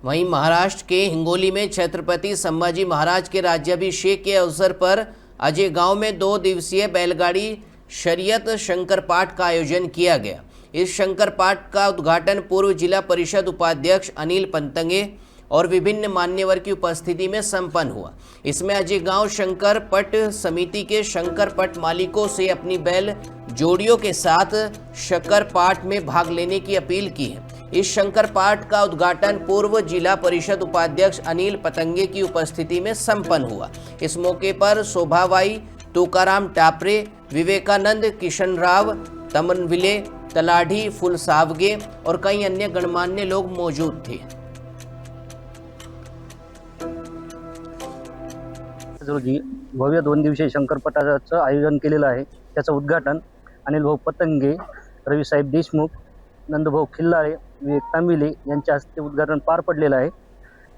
वहीं महाराष्ट्र के हिंगोली में छत्रपति संभाजी महाराज के राज्याभिषेक के अवसर पर अजय गांव में 2 दिवसीय बैलगाड़ी शरीयत शंकर पाठ का आयोजन किया गया। इस शंकर पाठ का उद्घाटन पूर्व जिला परिषद उपाध्यक्ष अनिल पंतंगे और विभिन्न मान्यवर की उपस्थिति में संपन्न हुआ। इसमें अजय गांव शंकर पट समिति के शंकर पट मालिकों से अपनी बैल जोड़ियों के साथ शंकर पाठ में भाग लेने की अपील की है। इस शंकर पाठ का उद्घाटन पूर्व जिला परिषद उपाध्यक्ष अनिल पतंगे की उपस्थिति में संपन्न हुआ। इस मौके पर शोभाबाई, तुकाराम टापरे, विवेकानंद, किशन राव, तमनविले, तलाढ़ी, फुलसावगे और कई अन्य गणमान्य लोग मौजूद थे। रोजी भव्य 2 दिवसीय शंकरपटाचं आयोजन केलेलं आहे। त्याचं उद्घाटन अनिल भाऊ पतंगे, रविसाहेब देशमुख, नंदभाऊ खिल्लारे, विवेक तांबिले यांच्या हस्ते उद्घाटन पार पडलेलं आहे।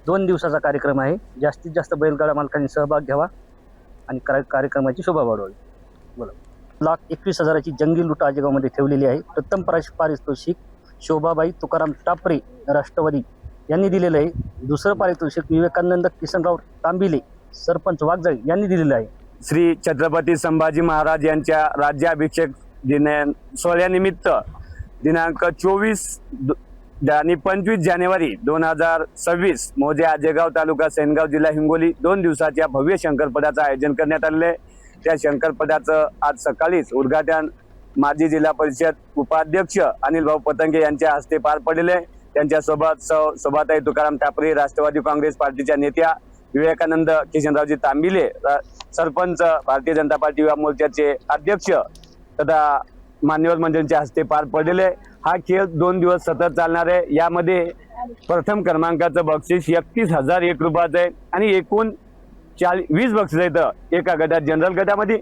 2 दिवसाचा कार्यक्रम आहे। जास्तीत जास्त बैलगाडा मालकांनी सहभाग घ्यावा आणि कार्यक्रमाची शोभा वाढवावी। बोला। 1,21,000ची जंगी लूट आजेगावमध्ये ठेवलेली आहे। प्रथम पारितोषिक शोभाबाई तुकाराम टापरे राष्ट्रवादी यांनी दिलेलं आहे। दुसरं पारितोषिक विवेकानंद किसनराव तांबिले सरपंच वाघजाळी यांनी दिलेलं आहे। श्री छत्रपती संभाजी महाराज यांच्या राज्याभिषेक सोहळ्यानिमित्त दिनांक 24 आणि 25 जानेवारी 2026 मोजे आजेगाव तालुका सेनगाव जिल्हा हिंगोली 2 दिवसाच्या भव्य शंकरपटाचं आयोजन करण्यात आलेले आहे। त्या शंकरपटाचं आज सकाळीच उद्घाटन माजी जिल्हा परिषद उपाध्यक्ष अनिल भाऊ पतंगे यांच्या हस्ते पार पडलेले। त्यांच्यासोबत शोभाताई तुकाराम टापरे, राष्ट्रवादी काँग्रेस पार्टीच्या नेत्या, विवेकानंद किशनरावजी तांबिले, सरपंच, भारतीय जनता पार्टी युवा मोर्चाचे अध्यक्ष तथा मान्यवर मंडळींच्या हस्ते पार पडलेले। हा खेळ 2 दिवस सतत चालणार आहे। यामध्ये प्रथम क्रमांकाचं बक्षीस 31,001 रुपयाचं आहे आणि एकूण 20 बक्षीस आहेत एका गटात जनरल गटामध्ये।